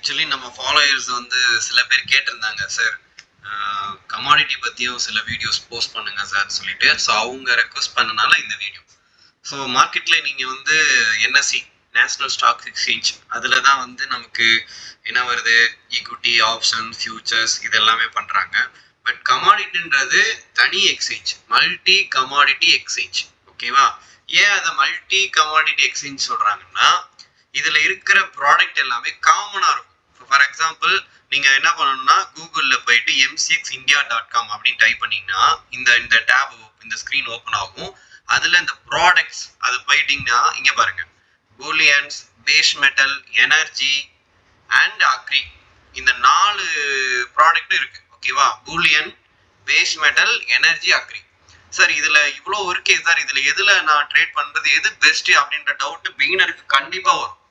Actually நம்ம followers வந்து சில பேர் கேட்டிருந்தாங்க சார், கமாடிட்டி பற்றியும் சில வீடியோஸ் போஸ்ட் பண்ணுங்க சார் சொல்லிட்டு. ஸோ அவங்க ரெக்வஸ்ட் பண்ணனால இந்த வீடியோ. ஸோ மார்க்கெட்டில் நீங்கள் வந்து என்எஸ்சி நேஷ்னல் ஸ்டாக் எக்ஸ்சேஞ்ச் அதில் தான் வந்து நமக்கு என்ன வருது, ஈக்விட்டி, ஆப்ஷன், ஃபியூச்சர்ஸ் இது எல்லாமே பண்ணுறாங்க. பட் கமாடிட்டின்றது தனி எக்ஸ்சேஞ்ச், மல்டி கமாடிட்டி எக்ஸ்சேஞ்ச். ஓகேவா? ஏன் அதை மல்டி கமாடிட்டி எக்ஸ்சேஞ்ச் சொல்கிறாங்கன்னா, இதில் இருக்கிற ப்ராடக்ட் எல்லாமே காமனாக இருக்கும். ஃபார் எக்ஸாம்பிள் நீங்கள் என்ன பண்ணணும்னா கூகுளில் போயிட்டு mcxindia.com அப்படின்னு டைப் பண்ணிங்கன்னா இந்த டேப் இந்த ஸ்க்ரீன் ஓப்பன் ஆகும். அதில் இந்த ப்ராடக்ட்ஸ் அது போயிட்டீங்கன்னா இங்கே பாருங்கள், bullions, base metal, energy and agri, இந்த 4 ப்ராடக்ட் இருக்கு. ஓகேவா? Bullion, base metal, energy, agri. Sir இதில் இவ்வளோ இருக்கே சார், இதில் எதில் நான் ட்ரேட் பண்ணுறது, எது பெஸ்ட்டு அப்படின்ற டவுட்டு பிகினருக்கு கண்டிப்பாக வரும்.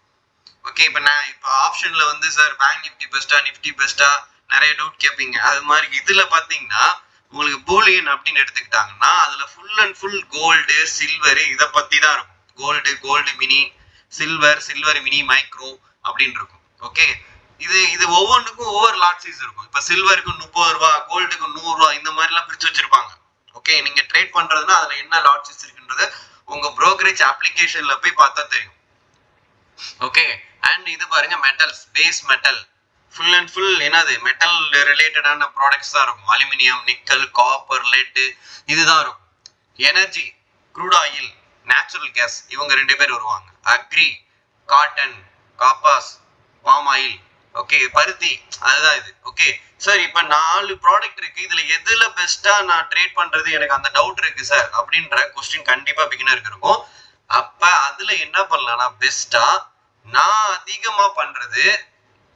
ஓகே, இப்போ ஆப்ஷனில் வந்து சார் பேங்க் நிஃப்டி பெஸ்ட்டா, நிஃப்டி பெஸ்ட்டா நிறைய டவுட் கேட்பீங்க. அது மாதிரி இதில் பார்த்தீங்கன்னா உங்களுக்கு பூலியன் அப்படின்னு எடுத்துக்கிட்டாங்கன்னா அதில் full and full gold, silver இதை பற்றி தான் இருக்கும். Gold mini, silver mini, micro அப்படின்னு இருக்கும். ஓகே, இது ஒவ்வொன்றுக்கும் ஒவ்வொரு லாட் சைஸ் இருக்கும். இப்போ சில்வருக்கு 30 ரூபா, கோல்டுக்கு 100 ரூபா, இந்த மாதிரிலாம் பிரித்து வச்சிருப்பாங்க. ஓகே, நீங்கள் ட்ரேட் பண்ணுறதுனா அதில் என்ன லாட் சைஸ் இருக்குன்றது உங்கள் ப்ரோக்கரேஜ் அப்ளிகேஷனில் போய் பார்த்தா தெரியும். ஓகே, அண்ட் இது பாருங்க, metals, base metal full and full என்னது மெட்டல் ரிலேட்டடான ப்ராடக்ட்ஸ் தான் இருக்கும். அலுமினியம், நிக்கல், காப்பர், லெட்டு இதுதான் இருக்கும். Energy, crude oil, natural gas இவங்க 2 பேர் வருவாங்க. அக்ரி, காட்டன், காப்பாஸ், பாம் ஆயில், ஓகே, பருத்தி, அதுதான் இது. ஓகே சார், இப்போ 4 ப்ராடக்ட் இருக்கு, இதுல எதுல பெஸ்டா நான் ட்ரேட் பண்றது, எனக்கு அந்த டவுட் இருக்கு சார் அப்படின்ற கொஸ்டின் கண்டிப்பா பிகினருக்கு இருக்கும். அப்ப அதுல என்ன பண்ணலாம்னா பெஸ்டா நான் அதிகமா பண்றது,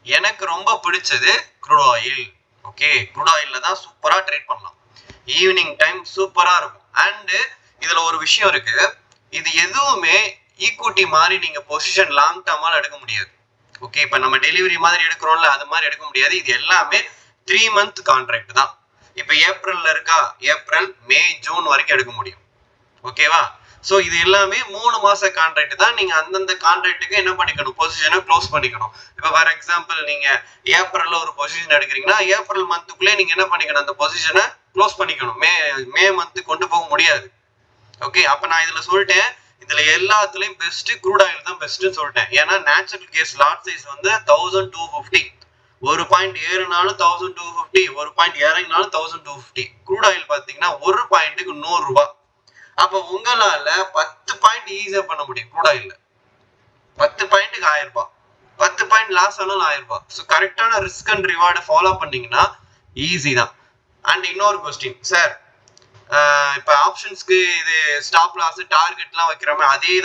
எனக்கு ரொம்ப பிடிச்சது க்ரூட் ஆயில். ஓகே, க்ரூட் ஆயில்ல தான் சூப்பரா ட்ரேட் பண்ணலாம். ஈவினிங் டைம் சூப்பரா இருக்கும். அண்ட் இதுல ஒரு விஷயம் இருக்கு, இது எதுவுமே ஈக்விட்டி மாதிரி நீங்க பொசிஷன் லாங் டர்மால எடுக்க முடியாது. ஓகே, இப்ப நம்ம டெலிவரி மாதிரி எடுக்கிறோம்ல, அது மாதிரி எடுக்க முடியாது. இது எல்லாமே 3 மந்த் கான்ட்ராக்ட் தான். இப்ப ஏப்ரல்ல இருக்கா, ஏப்ரல், மே, ஜூன் வரைக்கும் எடுக்க முடியும். ஓகேவா? ஸோ இது எல்லாமே 3 மாச கான்ட்ராக்ட் தான். நீங்க அந்தந்த கான்ட்ராக்டுக்கு என்ன பண்ணிக்கணும், பொசிஷனை க்ளோஸ் பண்ணிக்கணும். இப்போ ஃபார் எக்ஸாம்பிள் நீங்க ஏப்ரல்ல ஒரு பொசிஷன் எடுக்கிறீங்கன்னா ஏப்ரல் மந்த்துக்குள்ளே நீங்க என்ன பண்ணிக்கணும், அந்த பொசிஷனை க்ளோஸ் பண்ணிக்கணும். மே மந்த்து கொண்டு போக முடியாது. ஓகே, அப்ப நான் இதுல சொல்லிட்டேன், இதுல எல்லாத்துலயும் பெஸ்ட் க்ரூட் ஆயில் தான் பெஸ்ட்னு சொல்லிட்டேன். ஏன்னா நேச்சுரல் கேஸ் லாட் சைஸ் வந்து 1250, ஒரு பாயிண்ட் ஏறுனாலும் 1250, ஒரு பாயிண்ட் இறங்கினாலும் 1250. க்ரூட் ஆயில் பாத்தீங்கன்னா ஒரு பாயிண்ட்டுக்கு 100 ரூபாய். அப்ப உங்களால 10 பாயிண்ட் ஈஸியா பண்ண முடியும் க்ரூட் ஆயில்ல. 10 பாயிண்ட்டுக்கு 1000 ரூபாய், 10 பாயிண்ட் லாஸ் ஆனாலும் 1000 ரூபாய். ஸோ கரெக்டான ரிஸ்க் அண்ட் ரிவார்டை ஃபாலோ பண்ணீங்கன்னா ஈஸி தான். அண்ட் இன்னொரு கொஸ்டின் சார், இப்போ ஆப்ஷன்ஸ்க்கு இது ஸ்டாப் லாஸ் டார்கெட்லாம் வைக்கிறோமே, அதே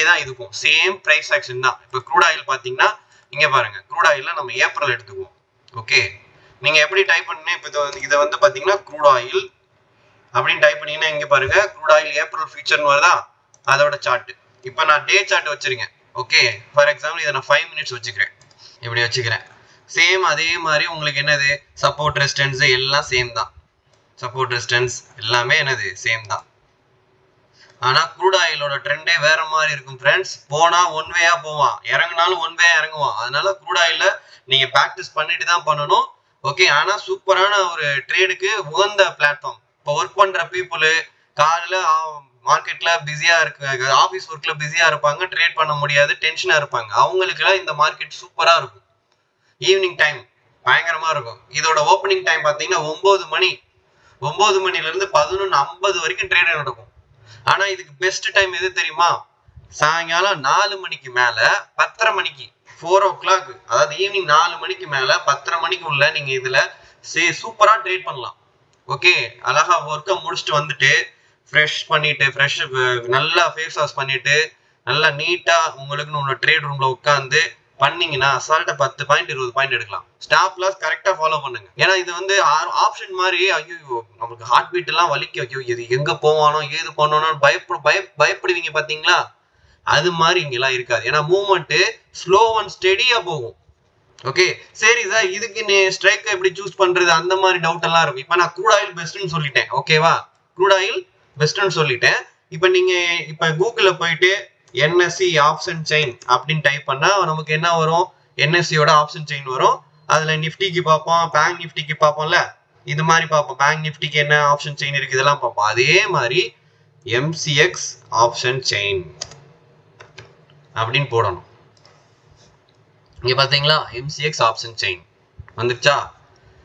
தான் இதுக்கும் சேம் ப்ரைஸ் ஆக்ஷன் தான். இப்போ க்ரூட் ஆயில் பார்த்தீங்கன்னா இங்கே பாருங்க, க்ரூட் ஆயிலில் நம்ம ஏப்ரல் எடுத்துக்குவோம். ஓகே, நீங்கள் எப்படி டைப் பண்ணி இப்போ இதை வந்து பார்த்தீங்கன்னா க்ரூட் ஆயில் அப்படின்னு டைப் பண்ணீங்கன்னா இங்கே பாருங்க, க்ரூட் ஆயில் ஏப்ரல் ஃபியூச்சர்னு வருதா, அதோட சார்ட். இப்போ நான் டே சார்ட் வச்சிருக்கேன். ஓகே, ஃபார் எக்ஸாம்பிள் இதை நான் 5 மினிட்ஸ் வச்சுக்கிறேன், இப்படி வச்சுக்கிறேன். சேம் அதே மாதிரி உங்களுக்கு என்னது சப்போர்ட் ரெசிஸ்டன்ஸ் எல்லாம் சேம் தான். சப்போர்ட் ரெசிஸ்டன்ஸ் எல்லாமே என்னது சேம் தான். ஆனா க்ரூட் ஆயிலோட ட்ரெண்டே வேற மாதிரி இருக்கும் ஃப்ரெண்ட்ஸ். போனா ஒன் வேயா போவான், இறங்குனாலும் ஒன் வேயா இறங்குவான். அதனால க்ரூட் ஆயில நீங்க ப்ராக்டிஸ் பண்ணிட்டு தான் பண்ணணும். ஓகே, ஆனா சூப்பரான ஒரு ட்ரேடுக்கு உகந்த பிளாட்ஃபார்ம். இப்போ ஒர்க் பண்ற பீப்புளு காலையில மார்க்கெட்ல பிஸியா இருக்கு, ஆஃபீஸ் ஒர்க்ல பிஸியா இருப்பாங்க, ட்ரேட் பண்ண முடியாது, டென்ஷனா இருப்பாங்க. அவங்களுக்குலாம் இந்த மார்க்கெட் சூப்பரா இருக்கும். ஈவினிங் டைம் பயங்கரமா இருக்கும். இதோட ஓப்பனிங் டைம் பார்த்தீங்கன்னா 9 மணில இருந்து 11:50 வரைக்கும் ட்ரேட் நடக்கும். ஆனா இதுக்கு பெஸ்ட் டைம் எது தெரியுமா, சாயங்காலம் 4 மணிக்கு மேல 10:30 மணிக்கு, 4 o'clock, அதாவது ஈவினிங் 4 மணிக்கு மேல 10:30 மணிக்கு உள்ள நீங்க இதுல சூப்பரா ட்ரேட் பண்ணலாம். ஓகே, அழகா ஒர்க்கை முடிச்சுட்டு வந்துட்டு ஃப்ரெஷ் நல்லா ஃபேஸ் வாஷ் பண்ணிட்டு நல்லா நீட்டா உங்களுக்குன்னு உள்ள ட்ரேட் ரூம்ல உட்காந்து பண்ணீங்கன்னா அசால்ட்டா 10 பாயிண்ட் 20 பாயிண்ட் எடுக்கலாம். ஸ்டாப் லாஸ் கரெக்டா ஃபாலோ பண்ணுங்க. ஏன்னா இது வந்து ஆப்ஷன் மாதிரி ஐயோ நமக்கு ஹார்ட் பீட் எல்லாம் வலிக்கும், ஐயோ இது எங்க போவானோ ஏது பண்ணணும் பயப்படுவீங்க பாத்தீங்களா, அது மாதிரி இங்கெல்லாம் இருக்காது. ஏன்னா மூவ்மெண்ட் ஸ்லோ அண்ட் ஸ்டெடியா போகும். ஓகே, சரி சார், இதுக்கு நீ ஸ்ட்ரைக்கை எப்படி சூஸ் பண்றது, அந்த மாதிரி டவுட் எல்லாம் இருக்கும். இப்போ நான் க்ரூட் ஆயில் பெஸ்ட்னு சொல்லிட்டேன். ஓகேவா, க்ரூட் ஆயில் பெஸ்ட்னு சொல்லிட்டேன். இப்போ நீங்க இப்போ கூகுள்ல போயிட்டு என்எஸ்சி ஆப்ஷன் செயின் அப்படின்னு டைப் பண்ணா நமக்கு என்ன வரும், என்எஸ்சியோட ஆப்ஷன் செயின் வரும். அதுல நிஃப்டிக்கு பார்ப்போம், பேங்க் நிஃப்டிக்கு பார்ப்போம்ல, இது மாதிரி பார்ப்போம். பேங்க் நிஃப்டிக்கு என்ன ஆப்ஷன் செயின் இருக்கு இதெல்லாம் பார்ப்போம். அதே மாதிரி எம்சிஎக்ஸ் ஆப்ஷன் செயின் அப்படின்னு போடணும். இங்க பாத்தீங்களா எம்சிஎக்ஸ் ஆப்ஷன் செயின் வந்துச்சா?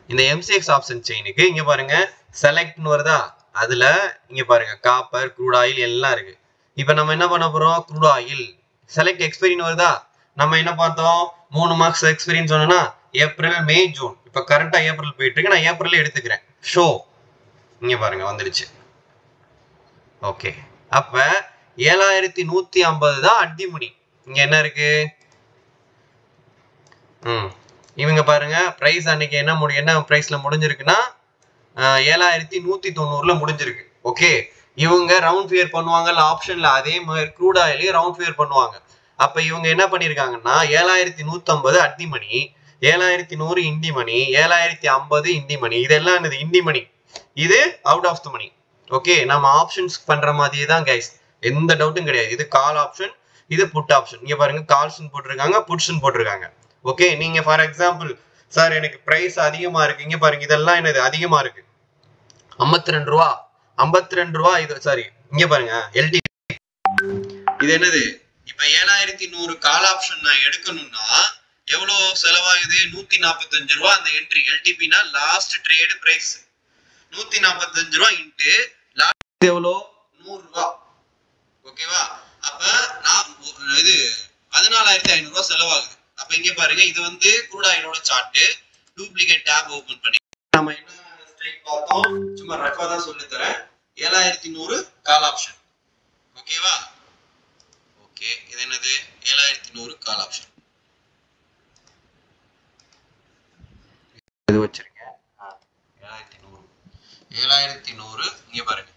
இந்த எம்சிஎக்ஸ் ஆப்ஷன் செயினுக்கு இங்க பாருங்க செலக்ட்னு வருதா, அதுல இங்க பாருங்க காப்பர், க்ரூட் ஆயில் எல்லாம் இருக்கு. இப்ப நம்ம என்ன பண்ண போறோம், க்ரூட் ஆயில் செலக்ட் எக்ஸ்பைரின்னு வருதா, நம்ம என்ன பார்த்தோம் 3 மார்க்ஸ் எக்ஸ்பீரியன்ஸ் சொன்னா ஏப்ரல், மே, ஜூன். இப்ப கரெக்டா ஏப்ரல் போயிட்டு இருக்கு, நான் ஏப்ரல் எடுத்துக்கிறேன். ஷோ இங்க பாருங்க வந்துருச்சு. ஓகே, அப்ப 7150 தான் அட்டிமணி. இங்க என்ன இருக்கு, இவங்க பாருங்க பிரைஸ் அன்னைக்கு என்ன பிரைஸ்ல முடிஞ்சிருக்குன்னா 7190ல முடிஞ்சிருக்கு. ஓகே, இவங்க ரவுண்ட் ஃபிகர் பண்ணுவாங்கல்ல ஆப்ஷன்ல, அதே மாதிரி க்ரூட் ஆயிலையும் ரவுண்ட் ஃபிகர் பண்ணுவாங்க. அப்ப இவங்க என்ன பண்ணிருக்காங்கன்னா 7150 அட்டி மணி, 7100 இண்டி மணி, 7050 இண்டி மணி. இதெல்லாம் என்னது இண்டி மணி, இது out of the money. Okay, நம்ம ஆப்ஷன்ஸ் பண்ற மாதிரியே தான் கைஸ், எந்த டவுட்டும் கிடையாது. இது கால் ஆப்ஷன், இது புட் ஆப்ஷன். இங்க பாருங்க கால்ஸ்னு போட்டிருக்காங்க, புட்ஸ்னு போட்டிருக்காங்க. ஓகே, நீங்க ஃபார் எக்ஸாம்பிள் சார் எனக்கு பிரைஸ் அதிகமா இருக்கு, இங்க பாருங்க இதெல்லாம் என்னது அதிகமா இருக்கு 52 ரூபா, 52 ரூபா. இது சாரி இங்க பாருங்க எல்டி, இது என்னது இப்ப 7100 கால் ஆப்ஷன் நான் எடுக்கணும்னா எவ்வளவு செலவாகுது, 145 ரூபா. அந்த என்ட்ரி எல்டிபினா லாஸ்ட் ட்ரேட் பிரைஸ் 145 ரூபா இன்ட்டு லாஸ்ட் எவ்வளோ 100 ரூபா. ஓகேவா, அப்ப நான் இது 14500 ரூபா செலவாகுது. அப்ப இங்க பாருங்க இது வந்து க்ரூட் ஆயிலோட சார்ட். டூப்ளிகேட் டேப் ஓபன் பண்ணி நம்ம என்ன ஸ்ட்ரைக் பார்த்தோம், சும்மா ரஃபா தான் சொல்லி தரேன். 7100 கால் ஆப்ஷன். ஓகேவா, ஓகே, இது என்னது 7100 கால் ஆப்ஷன். இது வச்சிருக்கேன் 7100 இங்க பாருங்க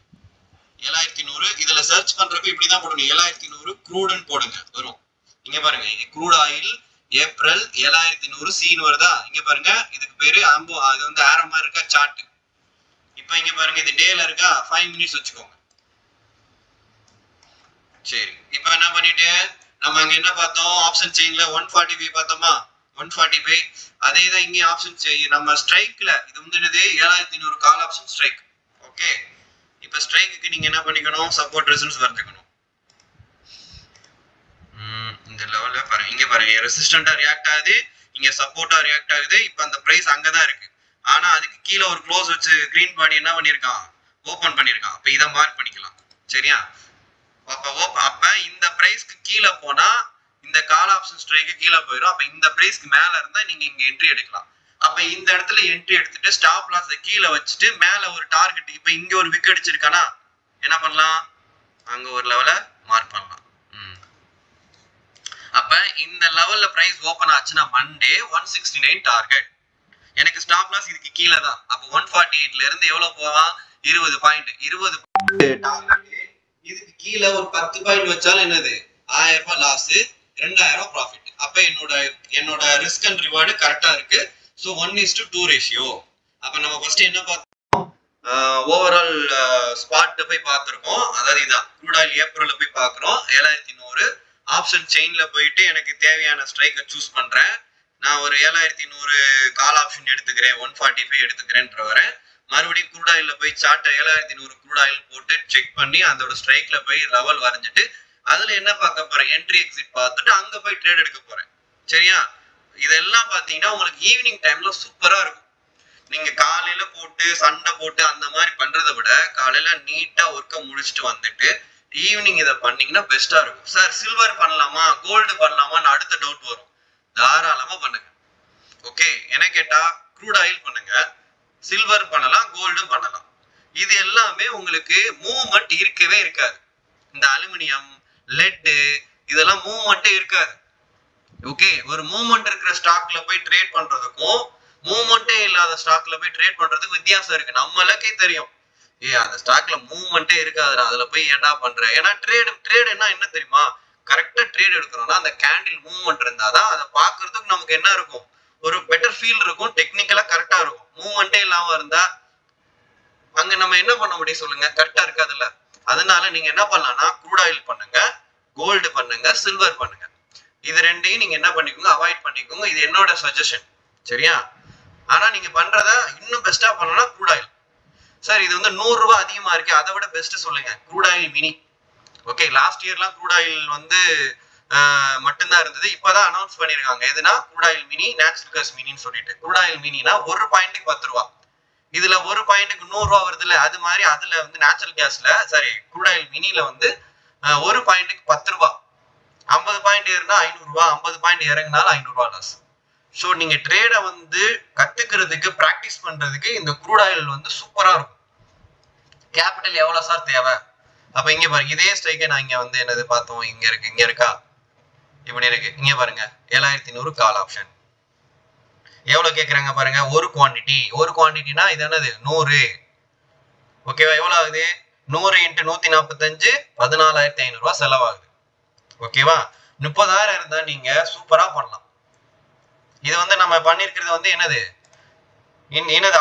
7100. இதுல சர்ச் பண்றப்ப இப்படிதான் போடணும், 7100 க்ரூட்னு போடுங்க வரும். இங்க பாருங்க இது க்ரூட் ஆயில் ஏப்ரல் 7100 சீன் வருதா. இங்க பாருங்க இதுக்கு பேரு ஆம்போ, அது வந்து ஆரோ மாதிரி இருக்கா சார்ட். இப்போ இங்க பாருங்க இது டேல இருக்கா, 5 மினிட்ஸ் வச்சுக்கோங்க. சரி, இப்போ என்ன பண்ணிட்டு நம்ம அங்க என்ன பார்த்தோம், ஆப்ஷன் செயின்ல 145 பார்த்தோமா, 145. அதே தான் இங்க ஆப்ஷன் செயின் நம்ம ஸ்ட்ரைக்ல இது வந்து என்னது 7100 கால் ஆப்ஷன் ஸ்ட்ரைக். ஓகே, இப்போ ஸ்ட்ரைக்குக்கு நீங்க என்ன பண்ணிக்கணும், சப்போர்ட் ரெசிஸ்டன்ஸ் வர்த்துக்கணும். இந்த லெவல்ல பாருங்க, இங்க பாருங்க ரெசிஸ்டன்ட்டா ரியாக்ட் ஆகுது, இங்க சப்போர்ட்டா ரியாக்ட் ஆகுது. இப்போ அந்த பிரைஸ் அங்கதான் இருக்கு, ஆனா அதுக்கு கீழே ஒரு க்ளோஸ் வச்சு கிரீன் பாடி என்ன பண்ணிருக்கான், ஓபன் பண்ணிருக்கான். அப்ப இதை மார்க் பண்ணிக்கலாம். சரியா, அப்ப இந்த பிரைஸ்க்கு கீழே போனா இந்த கால் ஆப்ஷன் ஸ்ட்ரைக்கு கீழே போயிடும். அப்ப இந்த பிரைஸ்க்கு மேல இருந்தா நீங்க இங்க என்ட்ரி எடுக்கலாம். அப்ப இந்த இடத்துல என்ட்ரி எடுத்துட்டு ஸ்டாப் லாஸ் கீழே வச்சுட்டு மேல ஒரு டார்கெட், இப்ப இங்க ஒரு விக் அடிச்சிருக்கானா என்ன பண்ணலாம், அங்க ஒரு லெவல மார்க் பண்ணலாம். அப்ப இந்த லெவல்ல பிரைஸ் ஓபன் ஆச்சுன்னா மண்டே 169 டார்கெட். எனக்கு ஸ்டாப் லாஸ் இதுக்கு கீழே தான். அப்ப 148ல இருந்து எவ்வளவு போவான், 20 பாயிண்ட் டார்கெட். இதுக்கு கீழே ஒரு 10 பாயிண்ட் வச்சாலும் என்னது 1000 ரூபாய் லாஸ், 2000 ப்ராஃபிட். அப்ப என்னோட ரிஸ்க் அண்ட் ரிவார்டு கரெக்டா இருக்கு. So 1:2 ratio. அப்ப நம்ம ஃபர்ஸ்ட் என்ன பார்த்தோம், ஓவரால் ஸ்பாட் போய் பார்த்திருக்கோம். அதாவது இதான் க்ரூட் ஆயில் ஏப்ரல்ல போய் பார்க்கிறோம் 7100. ஆப்ஷன் செயின்ல போயிட்டு எனக்கு தேவையான ஸ்ட்ரைக்கை சூஸ் பண்றேன். நான் ஒரு 7100 கால் ஆப்ஷன் எடுத்துக்கிறேன், 145 எடுத்துக்கிறேன்ற மறுபடியும் க்ரூட் ஆயில்ல போய் சார்ட் 7100 க்ரூட் ஆயில் போட்டு செக் பண்ணி அதோட ஸ்ட்ரைக்ல போய் லெவல் வரைஞ்சிட்டு அதுல என்ன பார்க்க போறேன், என்ட்ரி எக்ஸிட் பார்த்துட்டு அங்க போய் ட்ரேட் எடுக்க போறேன். சரியா, இதெல்லாம் பாத்தீங்கன்னா உங்களுக்கு ஈவினிங் டைம்ல சூப்பரா இருக்கும். நீங்க காலையில போட்டு சண்டை போட்டு அந்த மாதிரி பண்றதை விட காலையில நீட்டா ஒர்க்கை முடிச்சுட்டு வந்துட்டு ஈவினிங் இதை பண்ணீங்கன்னா பெஸ்டா இருக்கும். சார் சில்வர் பண்ணலாமா, கோல்டு பண்ணலாமான்னு அடுத்த டவுட் வரும். தாராளமா பண்ணுங்க. ஓகே, என்ன கேட்டா க்ரூட் ஆயில் பண்ணுங்க, சில்வர் பண்ணலாம், கோல்டும் பண்ணலாம். இது எல்லாமே உங்களுக்கு மூவ்மெண்ட் இருக்கவே இருக்காது. இந்த அலுமினியம், லெட் இதெல்லாம் மூவ்மெண்ட்டே இருக்காது. ஓகே, ஒரு மூவ்மெண்ட் இருக்கிற ஸ்டாக்ல போய் ட்ரேட் பண்றதுக்கும் மூவ்மெண்ட்டே இல்லாத ஸ்டாக்ல போய் ட்ரேட் பண்றதுக்கு வித்தியாசம் இருக்கு. நம்மளுக்கே தெரியும், அந்த ஸ்டாக்ல மூவ்மெண்ட்டே இருக்காதுடா, அதுல போய் ஏன்டா பண்ற. ஏன்னா ட்ரேட் என்ன தெரியுமா, கரெக்டா ட்ரேட் எடுக்கிறோம்னா அந்த கேண்டில் மூவ்மெண்ட் இருந்தாதான் அதை பாக்குறதுக்கு நமக்கு என்ன இருக்கும், ஒரு பெட்டர் ஃபீல் இருக்கும், டெக்னிக்கலா கரெக்டா இருக்கும். மூவ்மெண்ட்டே இல்லாம இருந்தா அங்க நம்ம என்ன பண்ண முடியும் சொல்லுங்க, கரெக்டா இருக்காதுல்ல. அதனால நீங்க என்ன பண்ணலாம்னா க்ரூட் ஆயில் பண்ணுங்க, கோல்டு பண்ணுங்க, சில்வர் பண்ணுங்க. இது ரெண்டையும் நீங்க என்ன பண்ணிக்கோங்க, அவாய்ட் பண்ணிக்கோங்க. இது என்னோட சஜஷன், சரியா? ஆனா நீங்க பண்றத இன்னும் பெஸ்டா பண்ணலாம் க்ரூட் ஆயில். சார் இது வந்து 100 ரூபாய் அதிகமா இருக்கு, அதை விட பெஸ்ட் சொல்லுங்க. Crude oil mini. Okay, last இயர்லாம் க்ரூட் ஆயில் வந்து மட்டும்தான் இருந்தது. இப்பதான் அனௌன்ஸ் பண்ணிருக்காங்க. எதுனா crude oil mini, natural gas மினின்னு சொல்லிட்டு. க்ரூட் ஆயில் மினினா ஒரு பாயிண்ட்டுக்கு 10 ரூபா. இதுல ஒரு பாயிண்ட்டுக்கு 100 ரூபா வருது இல்ல, அது மாதிரி அதுல வந்து நேச்சுரல் கேஸ்ல சாரி க்ரூட் ஆயில் மினில வந்து ஒரு பாயிண்ட்டுக்கு 10 ரூபா. 50 பாயிண்ட் ஏறினா 500 ரூபா, 50 பாயிண்ட் இறங்கினாலும் 500 ரூபா லாஸ். ஸோ நீங்க ட்ரேடை வந்து கத்துக்கிறதுக்கு ப்ராக்டிஸ் பண்றதுக்கு இந்த க்ரூட் ஆயில் வந்து சூப்பரா இருக்கும். கேபிட்டல் எவ்வளவு சார் தேவை? அப்ப இங்க பாருங்க, இதே ஸ்ட்ரைக்கை நான் இங்க வந்து என்னது பார்த்தோம், இங்க இருக்கு, இங்க இருக்கா, இப்படி இருக்கு. இங்க பாருங்க 7100 கால் ஆப்ஷன். எவ்வளவு கேட்கறாங்க பாருங்க, ஒரு குவான்டிட்டினா இது என்னது 100. ஓகேவா? எவ்வளவு ஆகுது? 100 × 145 14,500 ரூபாய் செலவாகுது. ஓகேவா? 30,000 இருந்தா நீங்க சூப்பரா பண்ணலாம். இது வந்து நம்ம பண்ணிருக்கிறது வந்து என்னது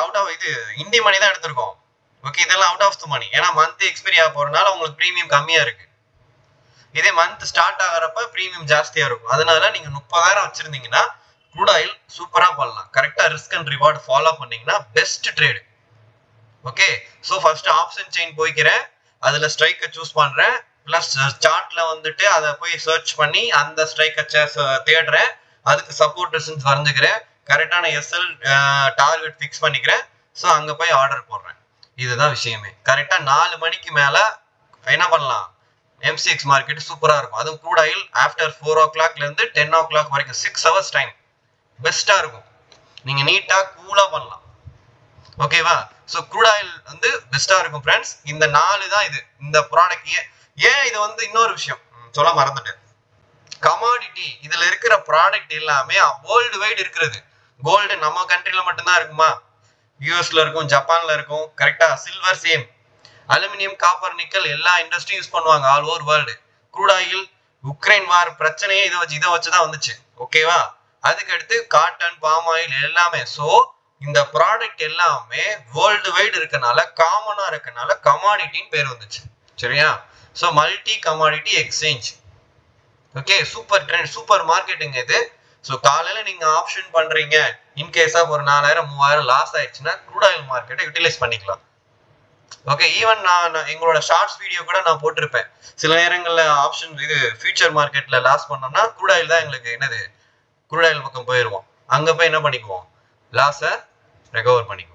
அவுட் ஆஃப் இது இந்தி மணி தான் எடுத்திருக்கோம். ஓகே, இதெல்லாம் அவுட் ஆஃப் த மணி. ஏன்னா மந்த் எக்ஸ்பைரி ஆக போறதுனால உங்களுக்கு ப்ரீமியம் கம்மியா இருக்கு. இதே மந்த் ஸ்டார்ட் ஆகிறப்ப ப்ரீமியம் ஜாஸ்தியா இருக்கும். அதனால நீங்க 30,000 வச்சிருந்தீங்கன்னா க்ரூட் ஆயில் சூப்பரா பண்ணலாம். கரெக்டா ரிஸ்க் அண்ட் ரிவார்ட் ஃபாலோ பண்ணீங்கன்னா best trade. Okay, so first option chain போய்க்கிறேன், அதுல ஸ்ட்ரைக்கை சூஸ் பண்றேன், பிளஸ் சார்ட்ல வந்துட்டு அதை போய் சர்ச் பண்ணி அந்த ஸ்ட்ரைக்கை தேடுறேன், அதுக்கு சப்போர்ட் ரெசிஸ்டன்ஸ் வரைஞ்சுக்கிறேன், கரெக்டான எஸ்எல் டார்கெட் ஃபிக்ஸ் பண்ணிக்கிறேன். ஸோ அங்க போய் ஆர்டர் போடுறேன். இதுதான் விஷயமே. கரெக்டா 4 மணிக்கு மேல என்ன பண்ணலாம், எம்சிஎக்ஸ் மார்க்கெட் சூப்பரா இருக்கும். அதுவும் க்ரூட் ஆயில் ஆஃப்டர் 4 o'clockல இருந்து 10 o'clock வரைக்கும் 6 hours டைம் பெஸ்டா இருக்கும். நீங்க நீட்டா கூலா பண்ணலாம். ஓகேவா? ஸோ க்ரூட் ஆயில் வந்து பெஸ்டா இருக்கும் ஃப்ரெண்ட்ஸ். இந்த 4 தான் இது. இந்த ப்ராடக்ட் ஏன் இது வந்து இன்னொரு விஷயம் சொல்ல மறந்துட்டேன். கமாடிட்டி இதுல இருக்கிற ப்ராடக்ட் எல்லாமே வேர்ல்டு வைடு இருக்கிறது. கோல்டு நம்ம கண்ட்ரில மட்டும்தான் இருக்குமா? யூஎஸ்ல இருக்கும், ஜப்பான்ல இருக்கும். கரெக்டா? Silver same, aluminium, copper, nickel எல்லா இண்டஸ்ட்ரியும் யூஸ் பண்ணுவாங்க all over world. Crude oil Ukraine war பிரச்சனையே இதை வச்சுதான் வந்துச்சு. ஓகேவா? அதுக்கு அடுத்து காட்டன், பாம் ஆயில் எல்லாமே. ஸோ இந்த ப்ராடக்ட் எல்லாமே வேர்ல்டு வைடு இருக்கனால, காமனா இருக்கனால கமாடிட்டின்னு பேர் வந்துச்சு. சரியா? So multi commodity exchange. Okay, super trend, super marketing இது. ஸோ காலையில நீங்க ஆப்ஷன் பண்றீங்க, இன்கேஸா ஒரு 4,000 3,000 லாஸ் ஆயிடுச்சுன்னா க்ரூட் ஆயில் மார்க்கெட்டை யூட்டிலைஸ் பண்ணிக்கலாம். ஓகே, ஈவன் நான் எங்களோட ஷார்ட்ஸ் வீடியோ கூட நான் போட்டிருப்பேன். சில நேரங்கள்ல ஆப்ஷன் இது ஃபியூச்சர் மார்க்கெட்ல லாஸ் பண்ணோம்னா க்ரூட் ஆயில் தான் எங்களுக்கு என்னது, க்ரூட் ஆயில் பக்கம் போயிடுவோம். அங்க போய் என்ன பண்ணிக்குவோம், லாஸை ரெகவர் பண்ணிக்குவோம்.